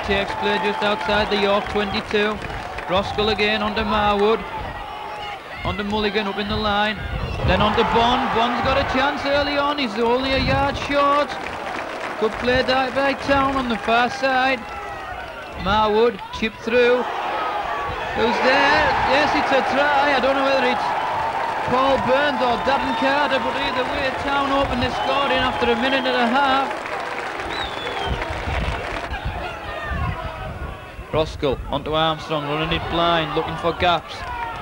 Takes play just outside the York 22. Roskell again onto Marwood. Onto Mulligan up in the line. Then onto Bond. Bond's got a chance early on. He's only a yard short. Good play by Town on the far side. Marwood chipped through. Who's there? Yes, it's a try. I don't know whether it's Paul Burns or Davin Carter, but either way, Town opened the scoring after a minute and a half. Roskell onto Armstrong, running it blind, looking for gaps.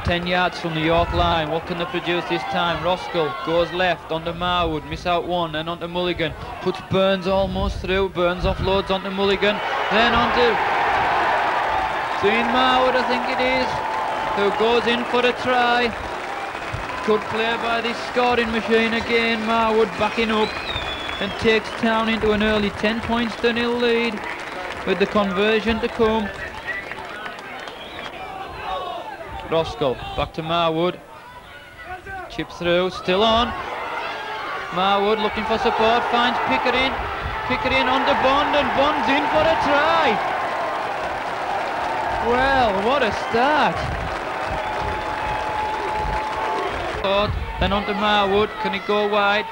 10 yards from the York line. What can they produce this time? Roskell goes left onto Marwood, miss out one, and onto Mulligan. Puts Burns almost through. Burns offloads onto Mulligan, then onto Dean Marwood, I think it is, who goes in for a try. Good play by this scoring machine again. Marwood backing up and takes Town into an early 10 points to nil lead with the conversion to come. Roskell back to Marwood. Chip through, still on. Marwood looking for support, finds Pickering. Pickering onto Bond, and Bond's in for a try. Well, what a start. Then onto Marwood, can he go wide?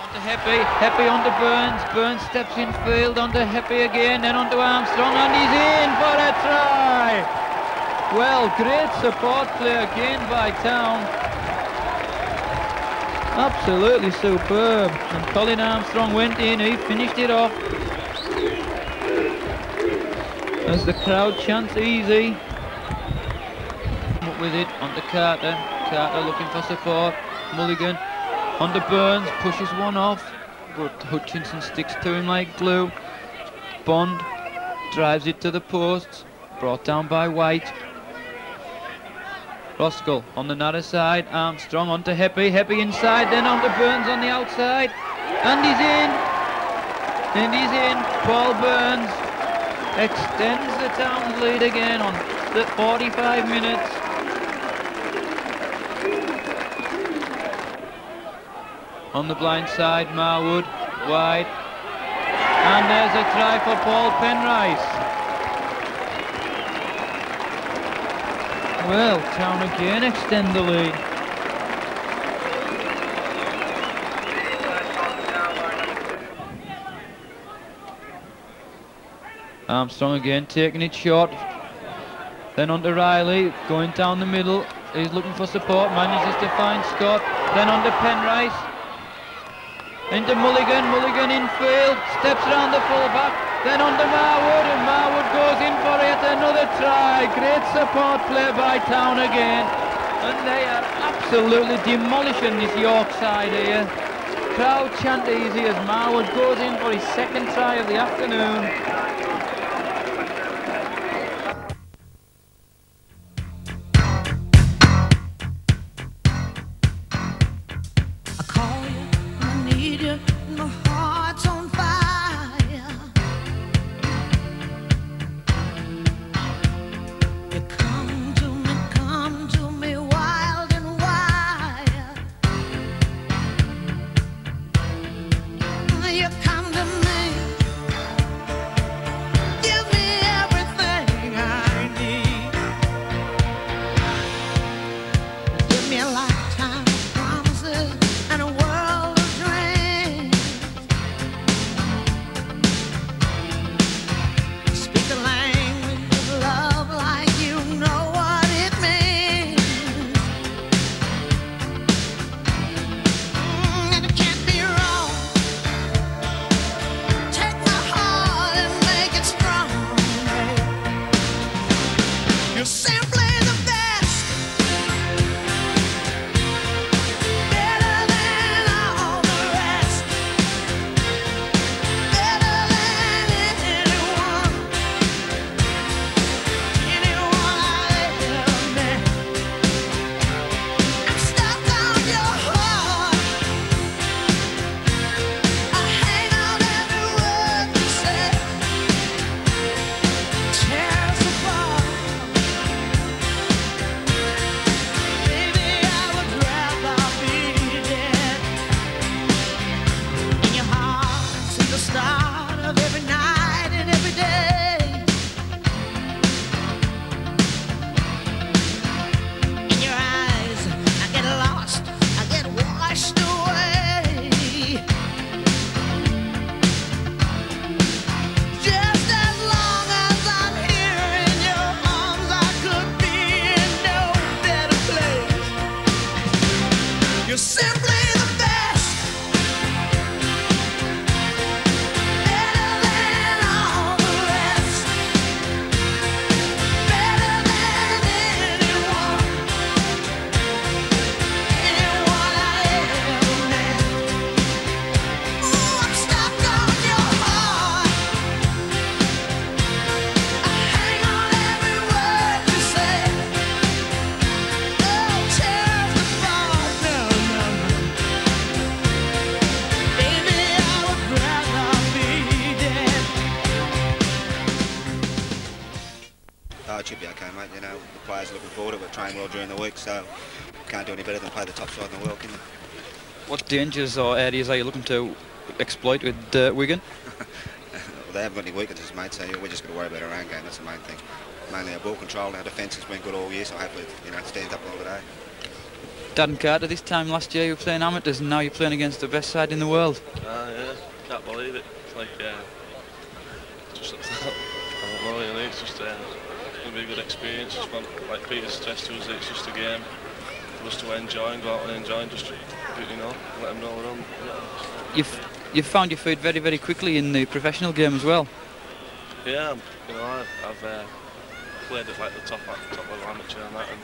Onto Heppy, Heppy onto Burns. Burns steps in field onto Heppy again, then onto Armstrong, and he's in for a try. Well, great support play again by Town. Absolutely superb. And Colin Armstrong went in, he finished it off. As the crowd chants easy. Up with it onto Carter. Carter looking for support. Mulligan onto Burns, pushes one off, but Hutchinson sticks to him like glue. Bond drives it to the posts, brought down by White. Roskell on the narrow side, Armstrong onto Heppy, Heppy inside, then onto Burns on the outside, and he's in, Paul Burns extends the Town's lead again on the 45 minutes. On the blind side, Marwood, wide, and there's a try for Paul Penrice. Well, Town again extend the lead. Armstrong again taking it short. Then on to Riley, going down the middle. He's looking for support, manages to find Scott. Then on to Penrice. Into Mulligan, Mulligan in field, steps around the full-back, then on to Marwood, and Marwood goes in for it, another try. Great support play by Town again, and they are absolutely demolishing this York side here. Crowd chant easy as Marwood goes in for his second try of the afternoon. Oh, it should be okay, mate. You know, the players are looking forward to it. We've trained well during the week, so can't do any better than play the top side in the world, can you? What dangers or areas are you looking to exploit with Wigan? Well, they haven't got any weaknesses, mate, so we're just going to worry about our own game. That's the main thing. Mainly our ball control and our defence has been good all year, so hopefully, you know, it stands up well today. Dad and Carter, this time last year you were playing amateurs and now you're playing against the best side in the world. Yeah, can't believe it. It's like, just, I don't know really, it's just going to be a good experience. Just like Peter stressed to us, it's just a game for us to enjoy and go out and enjoy and just, you know, let them know we're on. You've found your feet very, very quickly in the professional game as well. Yeah, you know, I've played at like the top level amateur and that, and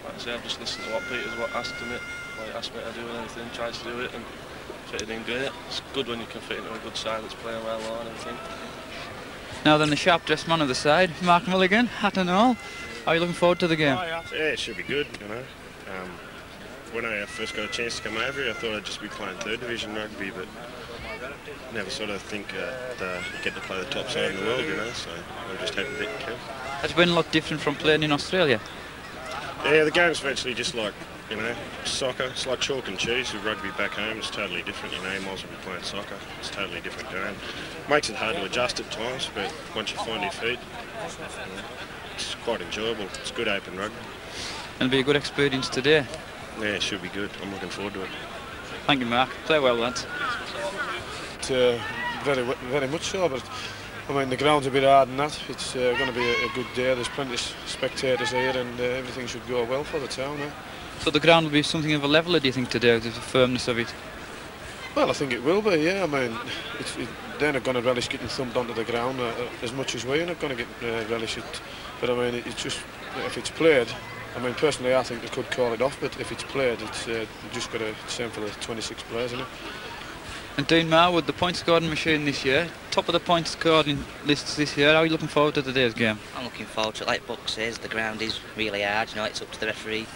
like I say, I've just listened to what Peter's asked me to do and everything, tried to do it and fitted in great. It's good when you can fit into a good side that's playing well and everything. Now then, the sharp-dressed man of the side, Mark Mulligan, hat and all. How are you looking forward to the game? Yeah, it should be good, you know. When I first got a chance to come over here, I thought I'd just be playing third division rugby, but never sort of think that you get to play the top side in the world, you know, so I'm just happy that you can. It's been a lot different from playing in Australia. Yeah, the game's virtually just like, you know, soccer. It's like chalk and cheese with rugby back home. It's totally different, you know. You might as well be playing soccer. It's a totally different game. Makes it hard to adjust at times, but once you find your feet, it's quite enjoyable. It's good open rugby. It'll be a good experience today. Yeah, it should be good. I'm looking forward to it. Thank you, Mark. Play well, lads. Very much so, but I mean the ground's a bit hard than that. It's going to be a good day. There's plenty of spectators here, and everything should go well for the town. So the ground will be something of a leveller, do you think, today, with the firmness of it? Well, I think it will be. Yeah, I mean, they're not going to relish getting thumped onto the ground as much as we're not going to get relish it. But I mean, it's just if it's played. I mean, personally, I think they could call it off, but if it's played, it's just got to send for the 26 players, isn't it? And Dean Marwood, the point scoring machine this year, top of the point scoring lists this year. How are you looking forward to today's game? I'm looking forward to it. Like Buck says, the ground is really hard. You know, it's up to the referee.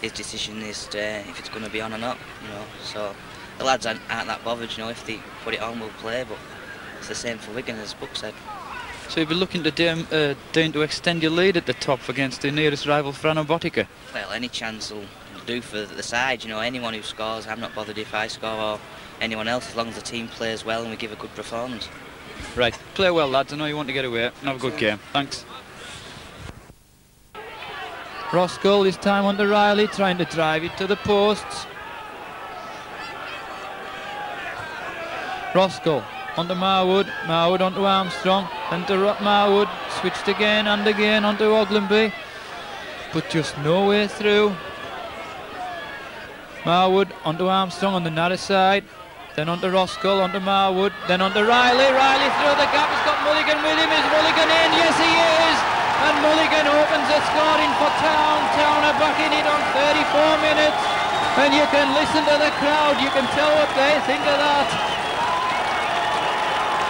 His decision is if it's going to be on or not. You know, so the lads aren't that bothered. You know, if they put it on, we'll play. But it's the same for Wigan, as Buck said. So you'll be looking to Dean to extend your lead at the top against the nearest rival, Frano Botica? Well, any chance will do for the side. You know, anyone who scores, I'm not bothered if I score or anyone else, as long as the team plays well and we give a good performance. Right, play well, lads. I know you want to get away. Have a good game. Thanks. Roskell this time on to Riley, trying to drive it to the posts. Roskell onto Marwood, Marwood onto Armstrong, then to Marwood, switched again and again onto Oglenby, but just no way through. Marwood onto Armstrong on the narrow side, then onto Roskell, onto Marwood, then onto Riley, Riley through the gap, he's got Mulligan with him, is Mulligan in? Yes he is! And Mulligan opens the scoring for Town. Town are back in it on 34 minutes, and you can listen to the crowd, you can tell what they think of that.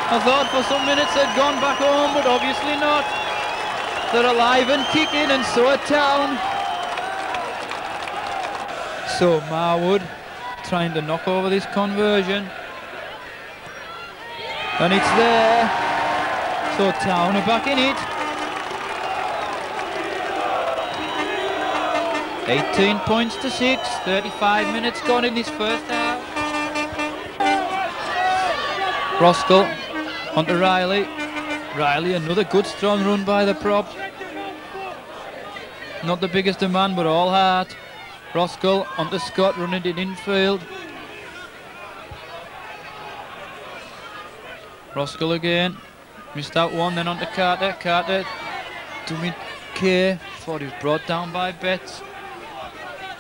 I thought for some minutes they'd gone back home, but obviously not. They're alive and kicking, and so are Town. So Marwood trying to knock over this conversion, and it's there. So Town are back in it. 18 points to 6, 35 minutes gone in this first half. Roskell onto Riley. Riley, another good strong run by the prop. Not the biggest of man, but all heart. Roskell onto Scott, running it infield. Roskell again. Missed out one, then onto Carter. Carter to mid Kay. Thought he was brought down by Betts.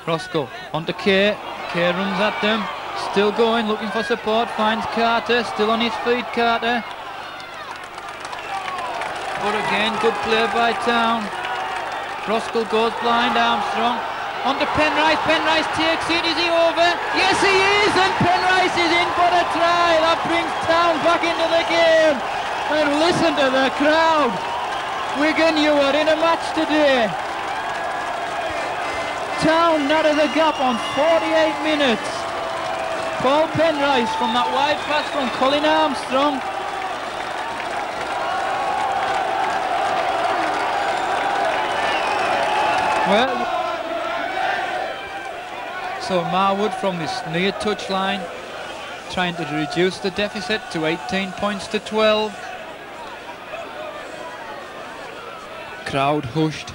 Roskell onto Kay. Kay runs at them. Still going, looking for support. Finds Carter. Still on his feet, Carter. But again, good play by Town. Roskell goes blind. Armstrong onto Penrice. Penrice takes it. Is he over? Yes, he is. And Penrice is in for a try. That brings Town back into the game. And listen to the crowd. Wigan, you were in a match today. Town out of the gap on 48 minutes. Paul Penrice from that wide pass from Colin Armstrong. Well, so Marwood from this near touchline trying to reduce the deficit to 18 points to 12. Crowd hushed.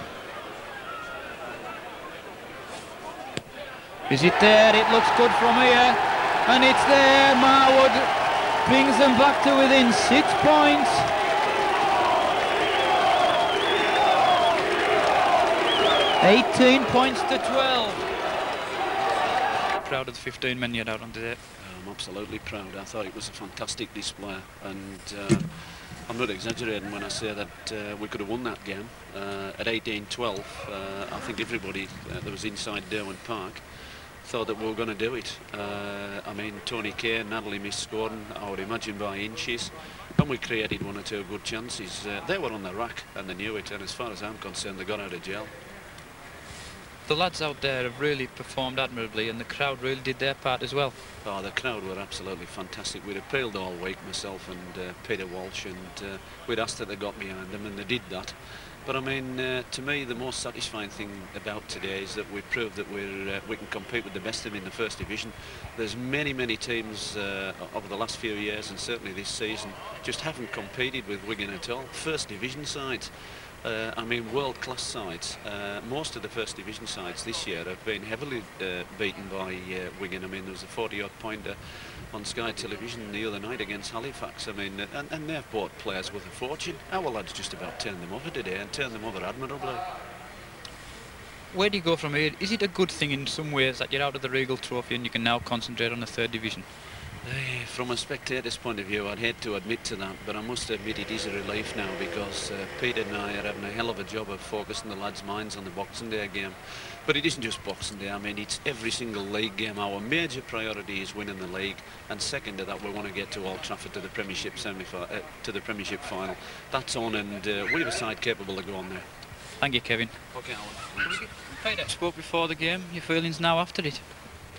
Is it there? It looks good from here. And it's there. Marwood brings them back to within 6 points. $18 points to 12. Proud of the 15 men you had out on today. I'm absolutely proud. I thought it was a fantastic display, and I'm not exaggerating when I say that we could have won that game at 18-12. I think everybody that was inside Derwent Park thought that we were going to do it. I mean, Tony Kay and Natalie missed scoring, I would imagine, by inches, and we created 1 or 2 good chances. They were on the rack and they knew it, and as far as I'm concerned, they got out of jail. The lads out there have really performed admirably, and the crowd really did their part as well. Oh, the crowd were absolutely fantastic. We'd appealed all week, myself and Peter Walsh, and we'd asked that they got behind them, and they did that. But I mean, to me, the most satisfying thing about today is that we proved that we can compete with the best of them in the First Division. There's many teams over the last few years, and certainly this season, just haven't competed with Wigan at all. First Division sides. I mean, world-class sides. Most of the First Division sides this year have been heavily beaten by Wigan. I mean, there was a 40-odd pointer on Sky Television the other night against Halifax. I mean, and they've bought players worth a fortune. Our lads just about turned them over today, and turned them over admirably. Where do you go from here? Is it a good thing in some ways that you're out of the Regal Trophy and you can now concentrate on the Third Division? From a spectator's point of view, I'd hate to admit to that, but I must admit it is a relief now, because Peter and I are having a hell of a job of focusing the lads' minds on the Boxing Day game. But it isn't just Boxing Day. I mean, it's every single league game. Our major priority is winning the league, and second to that, we want to get to Old Trafford to the Premiership to the Premiership final. That's on, and we have a side capable of going there. Thank you, Kevin. Okay, Alan. Peter spoke before the game. Your feelings now after it?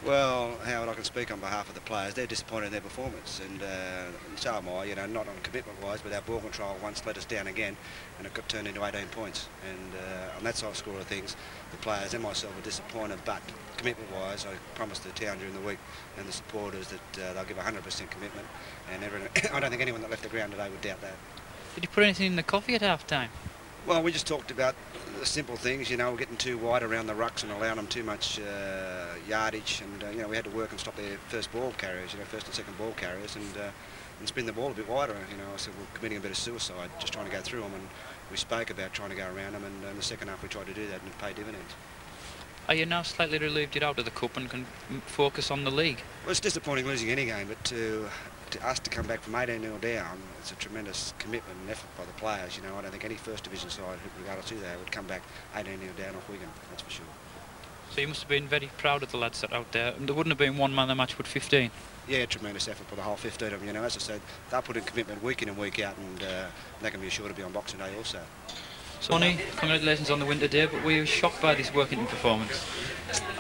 Well, Howard, I can speak on behalf of the players. They're disappointed in their performance, and so am I. You know, not on commitment-wise, but our ball control once let us down again, and it got turned into 18 points. And on that side of score of things, the players and myself are disappointed. But commitment-wise, I promised the town during the week and the supporters that they'll give 100% commitment. And I don't think anyone that left the ground today would doubt that. Did you put anything in the coffee at half-time? Well, we just talked about the simple things, you know, we're getting too wide around the rucks and allowing them too much yardage, and you know, we had to work and stop their first ball carriers, you know, first and second ball carriers, and spin the ball a bit wider. You know, so we're committing a bit of suicide, just trying to go through them, and we spoke about trying to go around them, and in the second half we tried to do that, and it paid dividends. Are you now slightly relieved you're out of the cup and can focus on the league? Well, it's disappointing losing any game, but to us to come back from 18-0 down, it's a tremendous commitment and effort by the players. You know, I don't think any First Division side, regardless of who they are, would come back 18-0 down off Wigan, that's for sure. So you must have been very proud of the lads that are out there, and there wouldn't have been one man the match with 15. Yeah, tremendous effort for the whole 15 of them. You know, as I said, they'll put in commitment week in and week out, and they can be assured to be on Boxing Day also. Sonny, congratulations on the win today, but were you shocked by this Workington performance?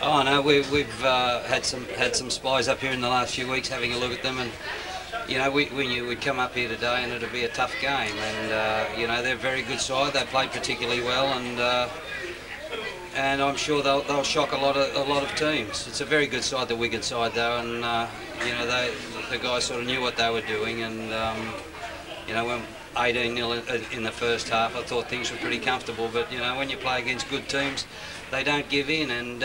Oh no, we've had some spies up here in the last few weeks having a look at them, and you know, we knew we'd come up here today and it'd be a tough game, and you know, they're a very good side. They played particularly well, and I'm sure they'll shock a lot of teams. It's a very good side, the Wigan side though, and you know, the guys sort of knew what they were doing, and you know, when 18-0 in the first half, I thought things were pretty comfortable, but you know, when you play against good teams, they don't give in, and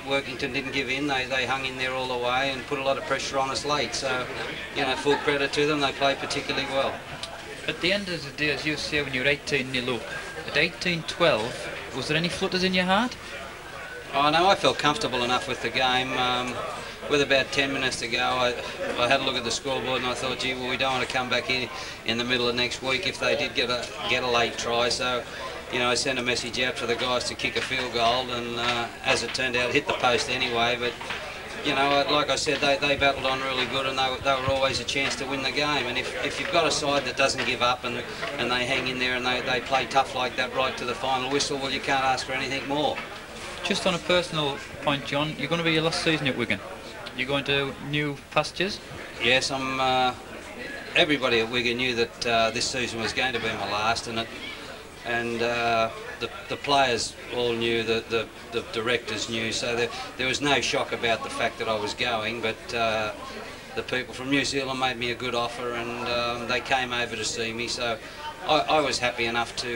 Workington didn't give in. They hung in there all the way and put a lot of pressure on us late, so you know, full credit to them. They played particularly well. At the end of the day, as you say, when you're 18-0 up, at 18-12, was there any flutters in your heart? Oh no, I felt comfortable enough with the game. With about 10 minutes to go, I had a look at the scoreboard and I thought, gee, well, we don't want to come back in the middle of next week if they did get a late try. So, you know, I sent a message out to the guys to kick a field goal, and as it turned out, it hit the post anyway. But you know, like I said, they battled on really good, and they were always a chance to win the game. And if you've got a side that doesn't give up and they hang in there and they play tough like that right to the final whistle, well, you can't ask for anything more. Just on a personal point, John, you're going to be your last season at Wigan. You're going to new pastures? Yes, everybody at Wigan knew that this season was going to be my last, and and the players all knew, the directors knew, so there was no shock about the fact that I was going, but the people from New Zealand made me a good offer, and they came over to see me, so I was happy enough to,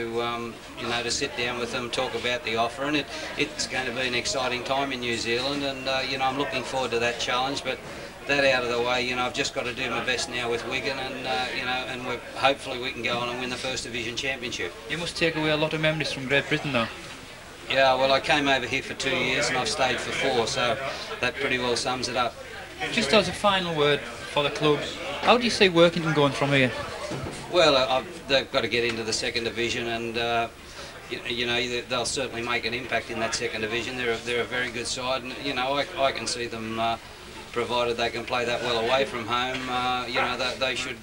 you know, to sit down with them, talk about the offer, and it's going to be an exciting time in New Zealand, and you know, I'm looking forward to that challenge. But that out of the way, you know, I've just got to do my best now with Wigan, and you know, and hopefully we can go on and win the First Division Championship. You must take away a lot of memories from Great Britain, though. Yeah, well, I came over here for 2 years and I've stayed for 4, so that pretty well sums it up. Just as a final word for the club, how do you see Workington going from here? Well, they've got to get into the Second Division, and you know, they'll certainly make an impact in that Second Division. They're a very good side, and you know, I can see them, provided they can play that well away from home, you know, they should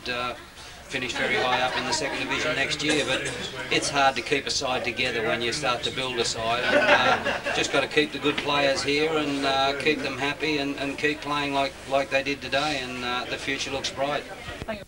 finish very high up in the Second Division next year. But it's hard to keep a side together when you start to build a side, and just got to keep the good players here and keep them happy, and keep playing like they did today, and the future looks bright. Thank you.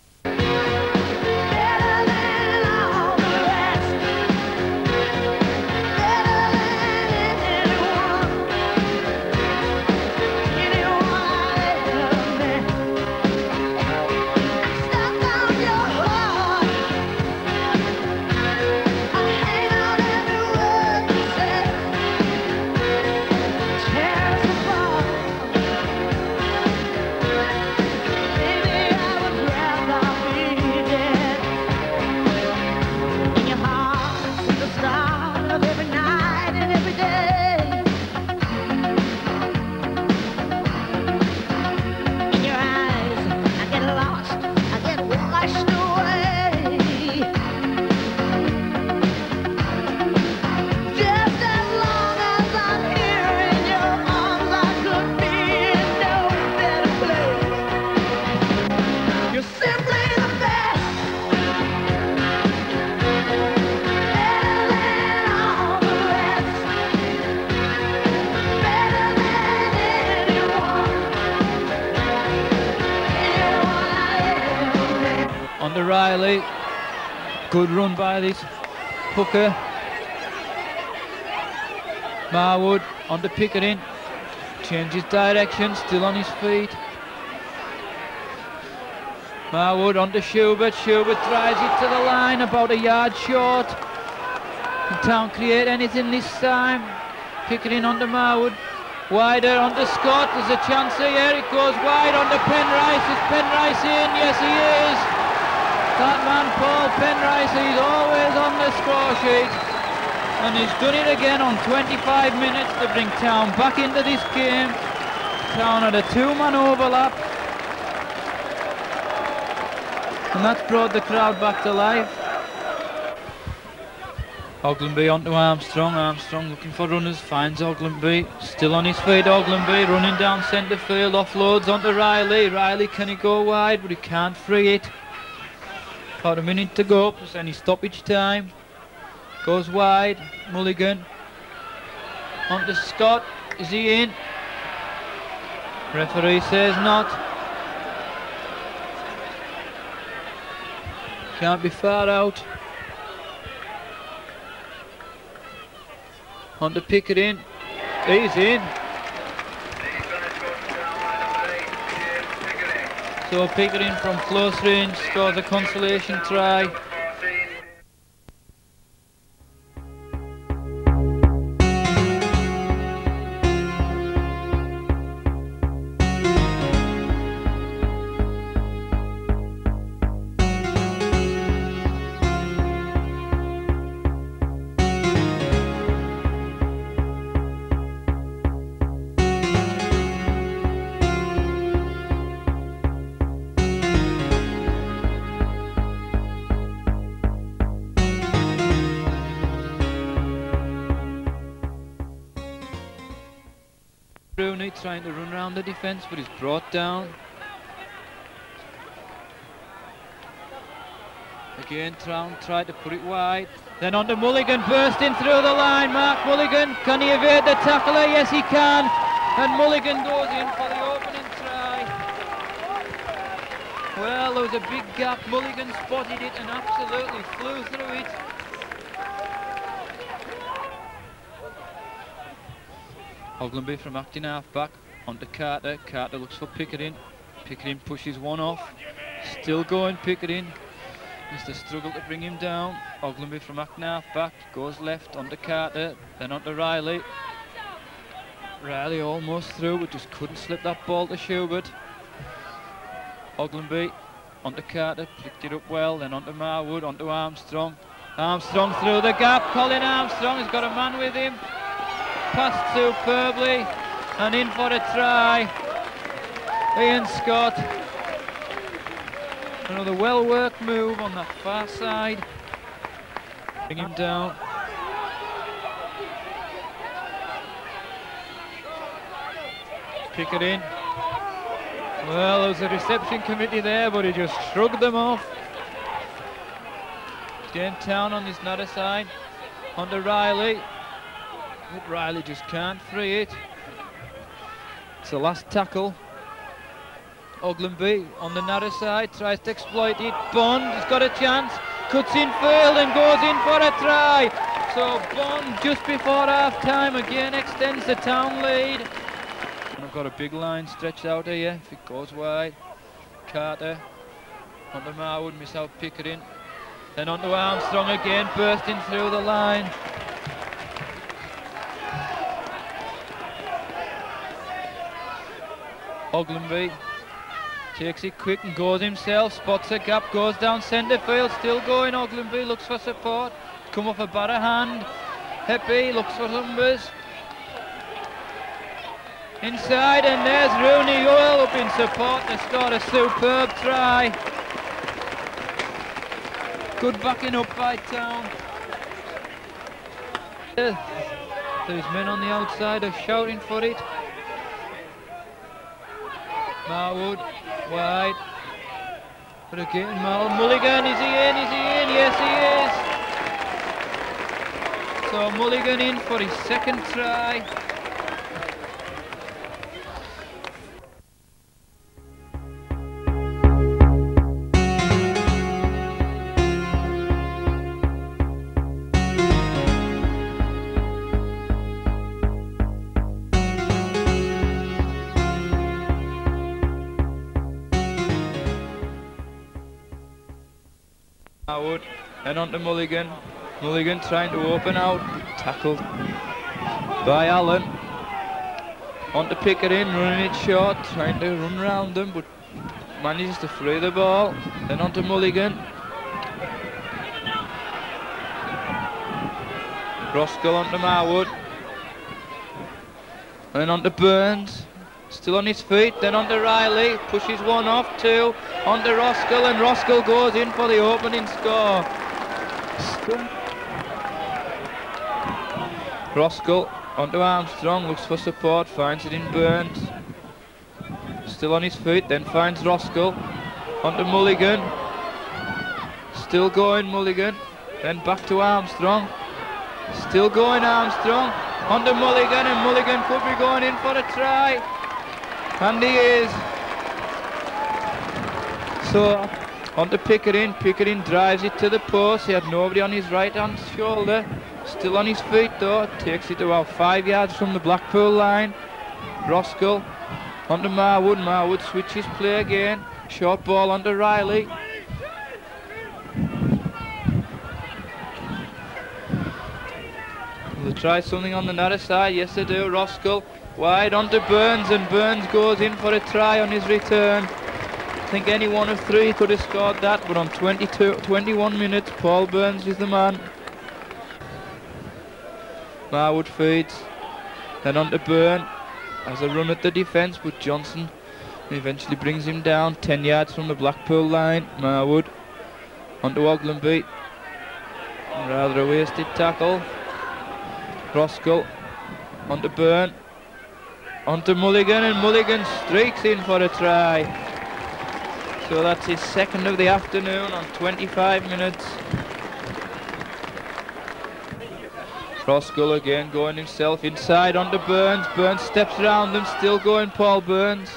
Riley, good run by this hooker. Marwood on the Pickering, changes direction, still on his feet. Marwood on to Schubert, Schubert drives it to the line, about a yard short. Can Town create anything this time? Pickering on to Marwood, wider on to Scott, there's a chance here, it goes wide on to Penrice. Is Penrice in? Yes, he is. That man Paul Penrice, he's always on the score sheet, and he's done it again on 25 minutes to bring Town back into this game. Town had a 2-man overlap, and that's brought the crowd back to life. Oglenby onto Armstrong, Armstrong looking for runners, finds Oglenby, still on his feet. Oglenby running down centre field, offloads onto Riley. Riley, can he go wide? But he can't free it. About a minute to go, plus any stoppage time. Goes wide, Mulligan. On to Scott, is he in? Referee says not. Can't be far out. On to Pickering, he's in. So Pickering from close range scores a consolation try. Rooney trying to run around the defence, but he's brought down. Again, Trown tried to put it wide. Then on to Mulligan, bursting through the line. Mark Mulligan, can he evade the tackler? Yes, he can. And Mulligan goes in for the opening try. Well, there was a big gap. Mulligan spotted it and absolutely flew through it. Ogilvy from acting half back, onto Carter. Carter looks for Pickering. Pickering pushes one off. Still going Pickering. Mr. Struggle to bring him down. Ogilvy from acting half back, goes left onto Carter, then onto Riley. Riley almost through, but just couldn't slip that ball to Schubert. Ogilvy onto Carter, picked it up well, then onto Marwood, onto Armstrong. Armstrong through the gap. Colin Armstrong has got a man with him. Passed superbly and in for a try. Ian Scott. Another well-worked move on that far side. Bring him down. Pick it in. Well, there was a reception committee there, but he just shrugged them off. Again, Town on this other side. Onto Riley. But Riley just can't free it. It's the last tackle. Ogilvy on the narrow side, tries to exploit it. Bond has got a chance, cuts in field and goes in for a try. So Bond just before half time again extends the Town lead. And I've got a big line stretched out here if it goes wide. Carter onto Marwood, miss out Pickering. Then onto Armstrong again, bursting through the line. Ogilvy takes it quick and goes himself, spots a gap, goes down centre field, still going. Ogilvy looks for support, come off a better hand. Heppy looks for numbers. Inside, and there's Rooney Oil up in support to score a superb try. Good backing up by Town. There's men on the outside are shouting for it. Marwood, wide. But again, Mulligan, is he in? Is he in? Yes, he is. So Mulligan in for his second try. Marwood, and on to Mulligan. Mulligan trying to open out, tackled by Allen. On to Pickering, running it short, trying to run round them, but manages to free the ball. Then on to Mulligan. Roskell on to Marwood. And on to Burns. Still on his feet, then on to Riley, pushes one off, two, on to Roskell, and Roskell goes in for the opening score. Roskell onto Armstrong, looks for support, finds it in Burns. Still on his feet, then finds Roskell, onto Mulligan. Still going Mulligan, then back to Armstrong. Still going Armstrong, onto Mulligan, and Mulligan could be going in for a try. And he is. So onto Pickering. Pickering drives it to the post. He had nobody on his right hand shoulder. Still on his feet though. Takes it about 5 yards from the Blackpool line. Roskell onto Marwood. Marwood switches play again. Short ball onto Riley. Will they try something on the narrow side? Yes they do. Roskell wide onto Burns, and Burns goes in for a try on his return. I think any one of three could have scored that, but on 21 minutes, Paul Burns is the man. Marwood feeds, then onto Burn. Has a run at the defence, but Johnson eventually brings him down 10 yards from the Blackpool line. Marwood onto Ogilvy. Rather a wasted tackle. Roskell onto Burn. Onto Mulligan, and Mulligan streaks in for a try. So that's his second of the afternoon on 25 minutes. Roskell again going himself inside onto Burns. Burns steps around them, still going Paul Burns.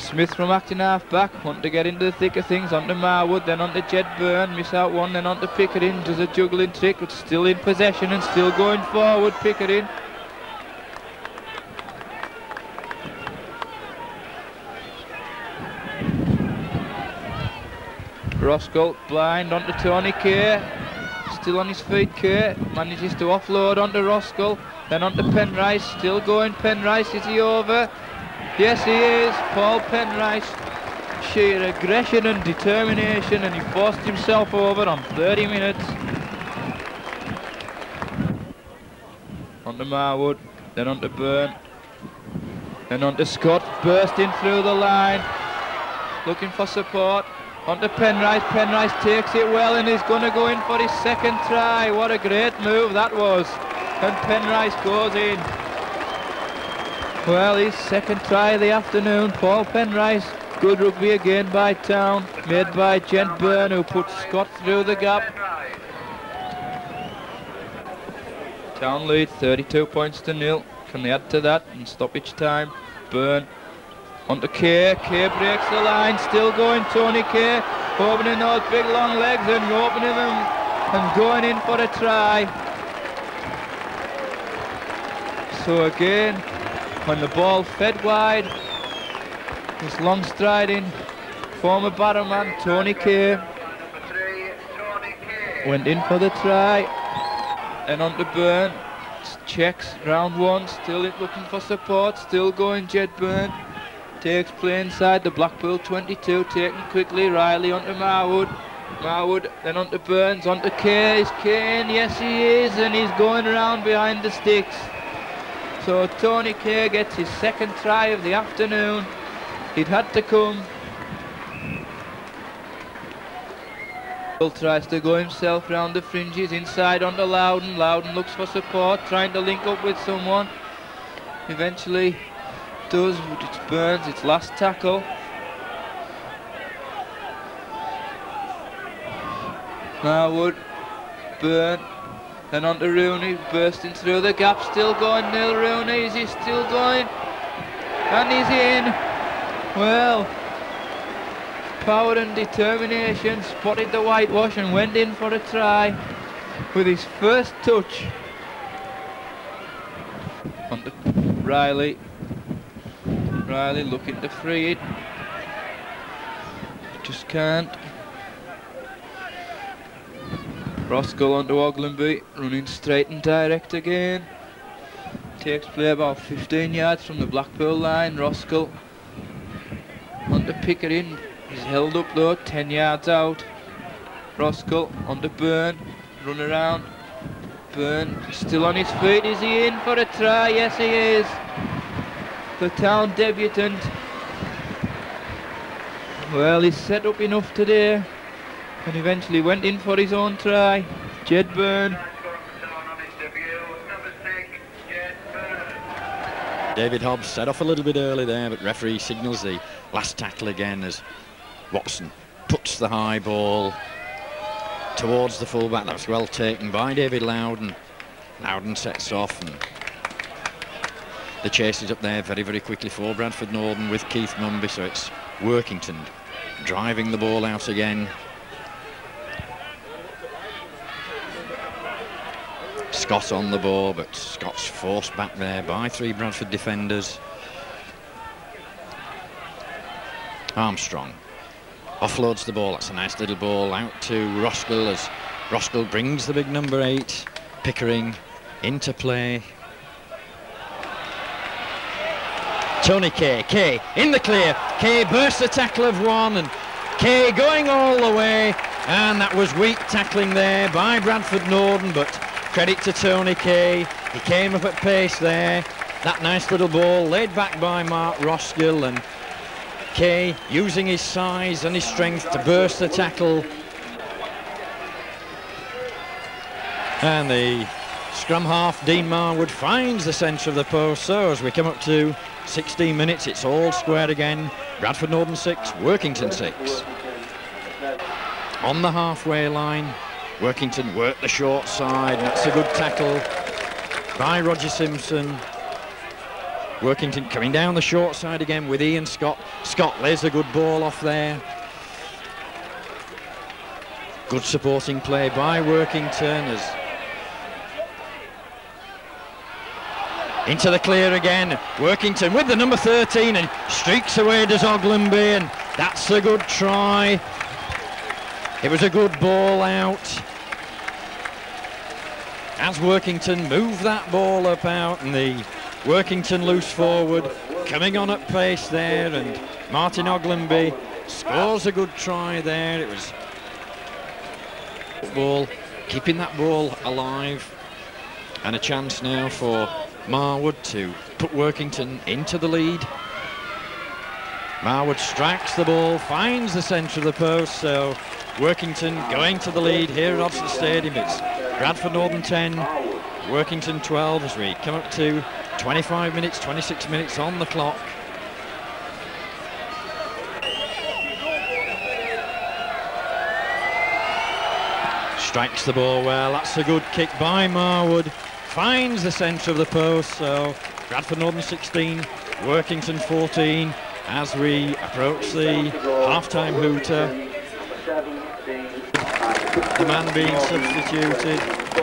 Smith from acting half back, want to get into the thick of things, onto Marwood, then onto Jed Byrne, miss out one, then onto Pickering, does a juggling trick, but still in possession and still going forward, Pickering. Roskell blind onto Tony Kay, still on his feet. Kay manages to offload onto Roskell, then onto Penrice, still going Penrice, is he over? Yes he is, Paul Penrice, sheer aggression and determination, and he forced himself over on 30 minutes. Onto Marwood, then onto Byrne, then onto Scott, bursting through the line, looking for support. Onto Penrice, Penrice takes it well and he's going to go in for his second try. What a great move that was. And Penrice goes in. Well, his second try of the afternoon, Paul Penrice. Good rugby again by Town, made by Jed Byrne, who puts Scott through the gap. Town lead 32 points to 0. Can they add to that in stoppage time? Byrne. Onto Kay, Kay breaks the line, still going Tony Kay, opening those big long legs and opening them and going in for a try. So again, when the ball fed wide, this long striding former Barrowman Tony Kay went in for the try. And onto Byrne, checks round one, still looking for support, still going Jed Byrne. Takes play inside the Blackpool 22, taken quickly, Riley onto Marwood, Marwood then onto Burns, onto Kay, is Kane, yes he is, and he's going around behind the sticks. So Tony Kay gets his second try of the afternoon. It had to come. Tries to go himself round the fringes, inside onto Loudon, Loudon looks for support, trying to link up with someone, eventually does, but it's Burns, its last tackle. Marwood, Byrne, then on to Rooney, bursting through the gap, still going Neil Rooney, is he still going? And he's in. Well, power and determination, spotted the whitewash and went in for a try with his first touch. On to Riley. Riley looking to free it, just can't. Roskell onto Oglenby, running straight and direct again. Takes play about 15 yards from the Blackpool line. Roskell onto Pickering, he's held up though, 10 yards out. Roskell onto Byrne, run around. Byrne still on his feet, is he in for a try? Yes he is. The Town debutant. Well, he's set up enough today and eventually went in for his own try. Jed Byrne. David Hobbs set off a little bit early there, but referee signals the last tackle again as Watson puts the high ball towards the fullback. That was well taken by David Loudon. Loudon sets off and the chase is up there very, very quickly for Bradford Northern with Keith Mumby, so it's Workington driving the ball out again. Scott on the ball, but Scott's forced back there by 3 Bradford defenders. Armstrong offloads the ball, that's a nice little ball out to Roskell as Roskell brings the big number 8, Pickering into play. Tony Kay, Kay in the clear, Kay bursts the tackle of one and Kay going all the way, and that was weak tackling there by Bradford Northern, but credit to Tony Kay, he came up at pace there. That nice little ball laid back by Mark Roskell, and Kay using his size and his strength to burst the tackle. And the scrum half, Dean Marwood, finds the centre of the post, so as we come up to 16 minutes, it's all square again. Bradford Northern 6, Workington 6. On the halfway line, Workington work the short side. That's a good tackle by Roger Simpson. Workington coming down the short side again with Ian Scott. Scott lays a good ball off there. Good supporting play by Workington as into the clear again. Workington with the number 13 and streaks away does Oglenby, and that's a good try. It was a good ball out. As Workington move that ball up out, and the Workington loose forward coming on at pace there, and Martin Oglenby scores a good try there. It was ball, keeping that ball alive, and a chance now for Marwood to put Workington into the lead. Marwood strikes the ball, finds the centre of the post, so Workington going to the lead here at Oxford Stadium. It's Bradford Northern 10, Workington 12 as we come up to 25 minutes, 26 minutes on the clock. Strikes the ball well, that's a good kick by Marwood. Finds the centre of the post, so Bradford Northern 16, Workington 14 as we approach the half-time hooter. The man being substituted.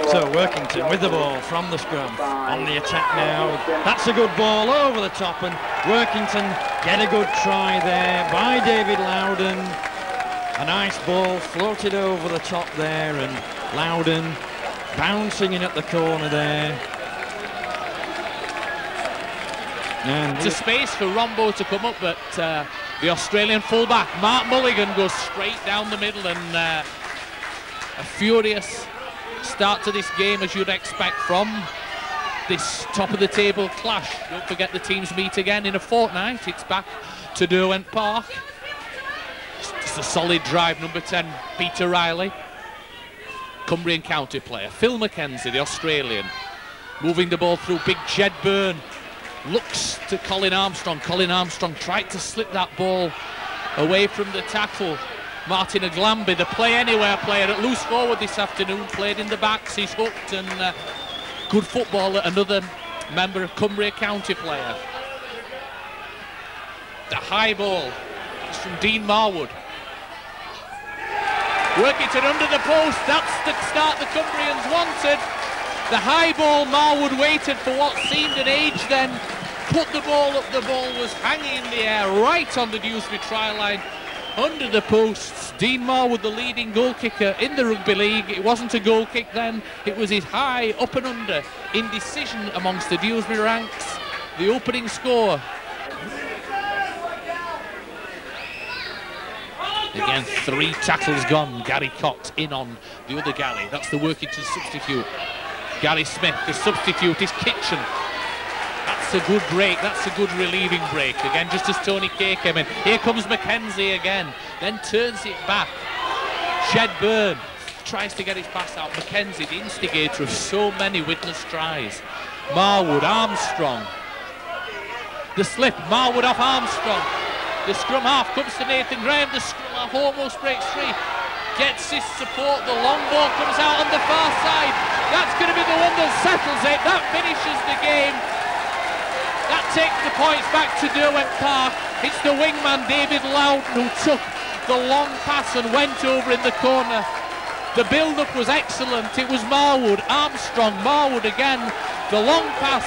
So Workington with the ball from the scrum on the attack now. That's a good ball over the top, and Workington get a good try there by David Loudon. A nice ball floated over the top there, and Loudon bouncing in at the corner there. And to space for Rombo to come up, but the Australian fullback Mark Mulligan goes straight down the middle, and a furious start to this game as you'd expect from this top of the table clash. Don't forget the teams meet again in a fortnight. It's back to Derwent Park. Just a solid drive, number 10 Peter Riley, Cumbrian County player. Phil McKenzie, the Australian, moving the ball through. Big Jed Byrne looks to Colin Armstrong. Colin Armstrong tried to slip that ball away from the tackle. Martin Oglenby, the play anywhere player at loose forward this afternoon, played in the backs. He's hooked, and good football. Another member of Cumbria County player. The high ball is from Dean Marwood. Workington under the post. That's the start the Cumbrians wanted. The high ball, Marwood waited for what seemed an age, then put the ball up. The ball was hanging in the air right on the Dewsbury try line, under the posts. Dean Marwood, the leading goal kicker in the rugby league. It wasn't a goal kick then, it was his high up and under indecision amongst the Dewsbury ranks. The opening score. Again, 3 tackles gone. Gary Cox in on the other Gary. That's the Workington substitute. Gary Smith, the substitute, is Kitchen. That's a good break. That's a good relieving break. Again, just as Tony Kay came in. Here comes McKenzie again. Then turns it back. Jed Byrne tries to get his pass out. McKenzie, the instigator of so many witness tries. Marwood, Armstrong. The slip, Marwood off Armstrong. The scrum half comes to Nathan Graham. The scrum half almost breaks free. Gets his support. The long ball comes out on the far side. That's going to be the one that settles it. That finishes the game. That takes the points back to Derwent Park. It's the wingman David Loudon who took the long pass and went over in the corner. The build-up was excellent. It was Marwood, Armstrong, Marwood again. The long pass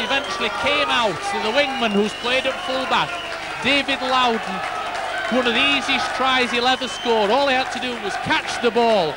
eventually came out to the wingman who's played at fullback, David Loudon. One of the easiest tries he'll ever score. All he had to do was catch the ball.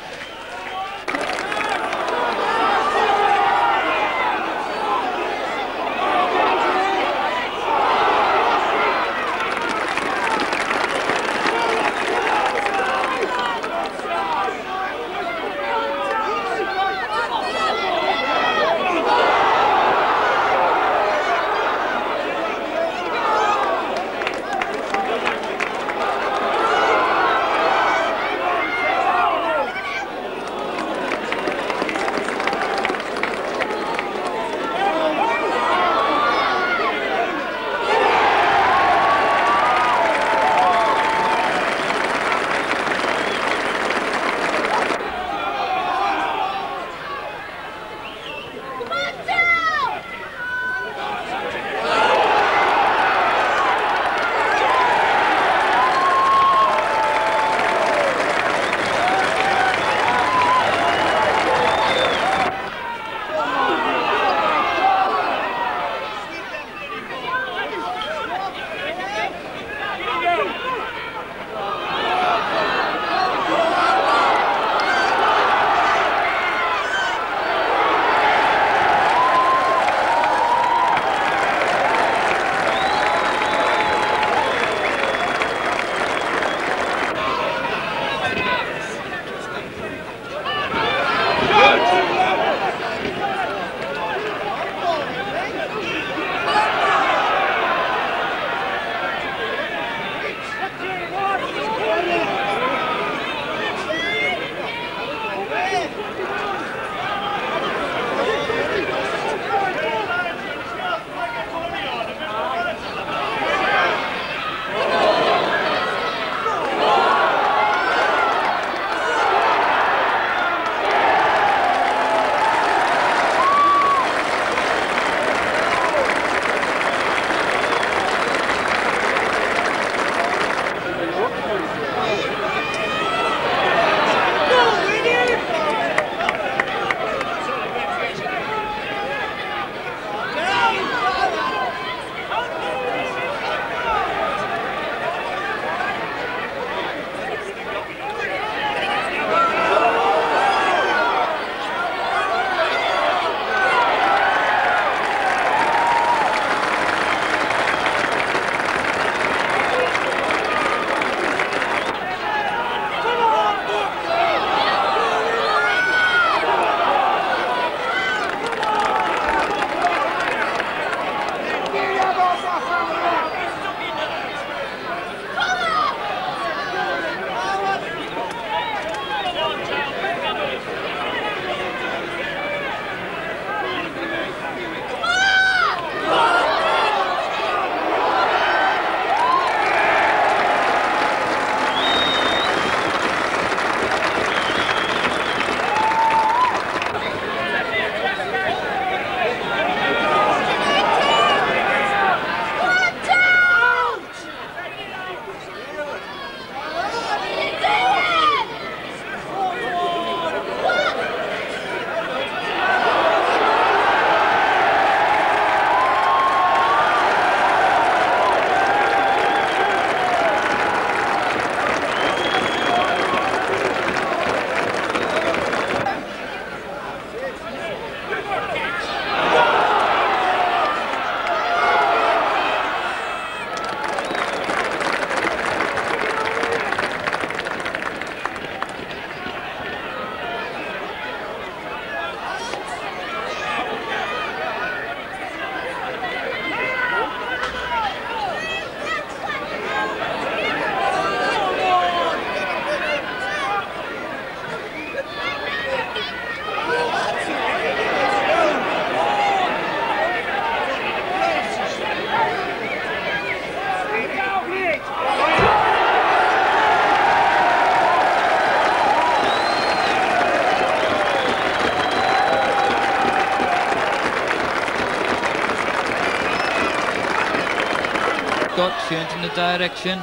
Scott changing the direction.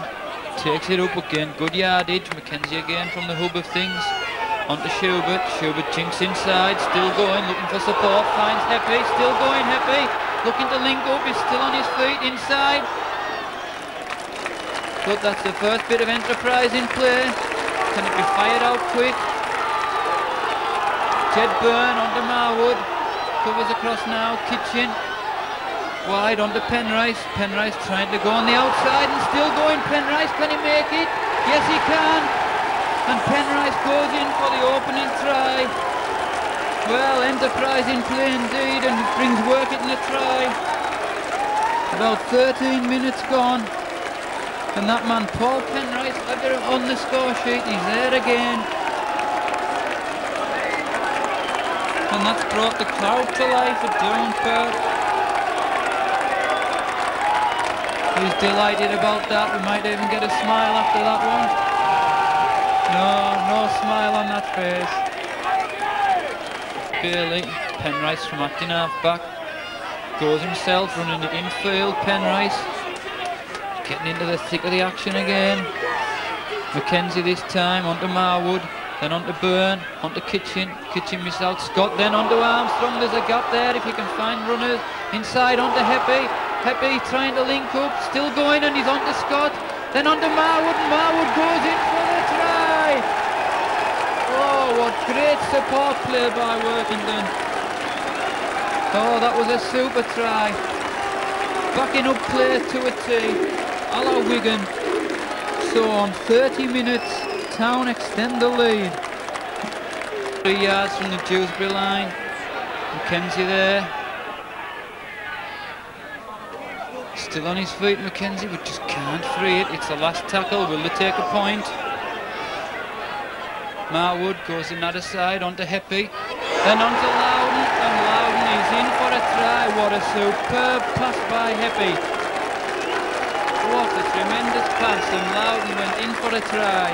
Takes it up again. Good yardage. Mackenzie again from the hub of things. On to Schubert. Schubert jinks inside. Still going. Looking for support. Finds Heppy. Still going Heppy. Looking to link up. He's still on his feet inside. But that's the first bit of enterprise in play. Can it be fired out quick? Jed Byrne onto Marwood. Covers across now. Kitchen. Wide onto Penrice. Penrice trying to go on the outside and still going. Penrice, can he make it? Yes, he can. And Penrice goes in for the opening try. Well, enterprise in play indeed, and brings Workington a try. About 13 minutes gone. And that man, Paul Penrice, on the score sheet, he's there again. And that's brought the crowd to life at Downport. He's delighted about that. We might even get a smile after that one. No smile on that face. Bailey, Penrice from acting half-back. Goes himself, running the infield. Penrice getting into the thick of the action again. Mackenzie this time, onto Marwood. Then onto Byrne, onto Kitchen. Kitchen missed out Scott. Then onto Armstrong. There's a gap there if he can find runners. Inside onto Heppy. Heppy trying to link up, still going, and he's on to Scott. Then on to Marwood, and Marwood goes in for the try. Oh, what great support play by Workington. Oh, that was a super try. Backing up play to a T. A la Wigan. So on 30 minutes, Town extend the lead. 3 yards from the Dewsbury line. Mackenzie there. Still on his feet, Mackenzie, but just can't free it. It's the last tackle. Will they take a point? Marwood goes another side onto Heppy. Then onto Loudon, and Loudon is in for a try. What a superb pass by Heppy. What a tremendous pass, and Loudon went in for a try.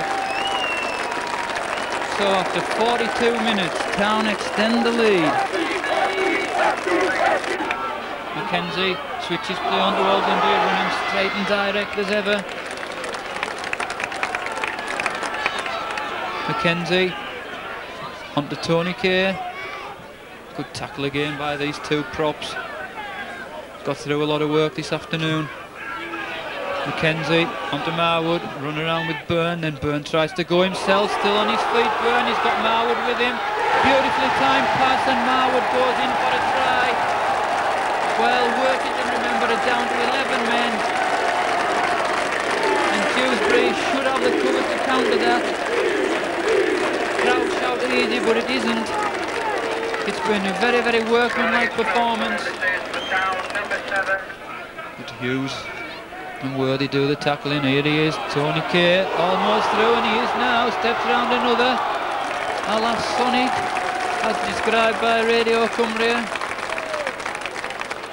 So after 42 minutes, Town extend the lead. Mackenzie switches play onto Ogilvy, running straight and direct as ever. Mackenzie onto Tony Kay. Good tackle again by these two props. Got through a lot of work this afternoon. Mackenzie onto Marwood, run around with Byrne, then Byrne tries to go himself, still on his feet. Byrne, he's got Marwood with him. Beautifully timed pass, and Marwood goes in for a try. Well, Workington, remember, are down to 11 men. And Dewsbury should have the cover to counter that. Crowd shouted easy, but it isn't. It's been a very, very workmanlike performance. But Hughes and Worthy do the tackling. Here he is, Tony Kay, almost through, and he is now. Steps round another. A la Sonic, as described by Radio Cumbria.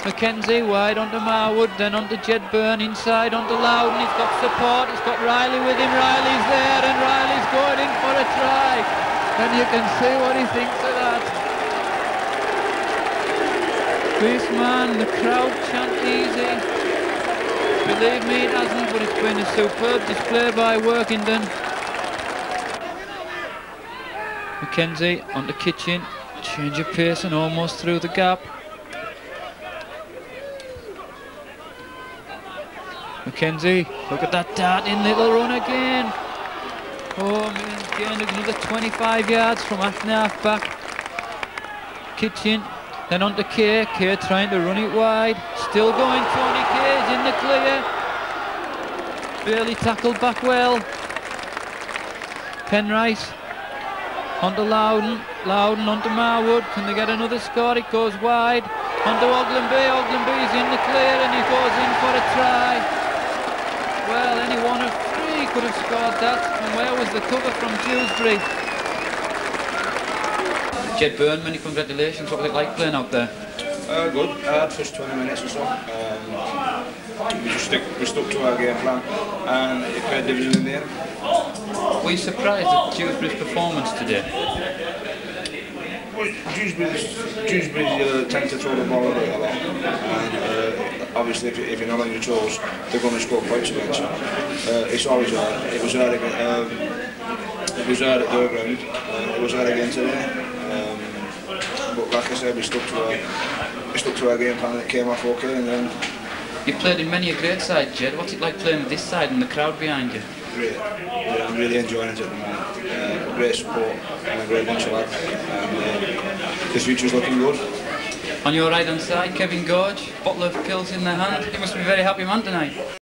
Mackenzie wide onto Marwood, then onto Jed Byrne, inside onto Loudon. He's got support, he's got Riley with him. Riley's there, and Riley's going in for a try. And you can see what he thinks of that. This man, the crowd chant easy. Believe me, it hasn't, but it's been a superb display by Workington. Mackenzie onto Kitchen, change of pace and almost through the gap. Mackenzie, look at that darting little run again. Oh man, gained another 25 yards from half back. Kitchen, then onto Kay. Kay trying to run it wide. Still going, Tony Kay is in the clear. Barely tackled back well. Penrice onto Loudon. Loudon onto Marwood. Can they get another score? It goes wide. Onto Ogilvy. Ogilvy is in the clear, and he goes in for a try. Well, any one of three could have scored that. And where was the cover from Dewsbury? Jed Byrne, many congratulations. What was it like playing out there? Good. First 20 minutes or so. We stuck to our game plan, and it paid dividends in the end. Were you surprised at Dewsbury's performance today? Dewsbury tend to throw the ball away a lot, and obviously if you're not on your toes, they're going to score points against you. It's always hard. It was hard again. It was hard at their ground. It was hard again today. But like I said, we stuck to our game plan. And it came off okay, and then. You've played in many a great side, Jed. What's it like playing with this side and the crowd behind you? Great. Yeah, I'm really enjoying it at the moment. Great support and a great bunch of lads. And the future's looking good. On your right hand side, Kevin Gorge, bottle of pills in the hand. You must be a very happy man tonight.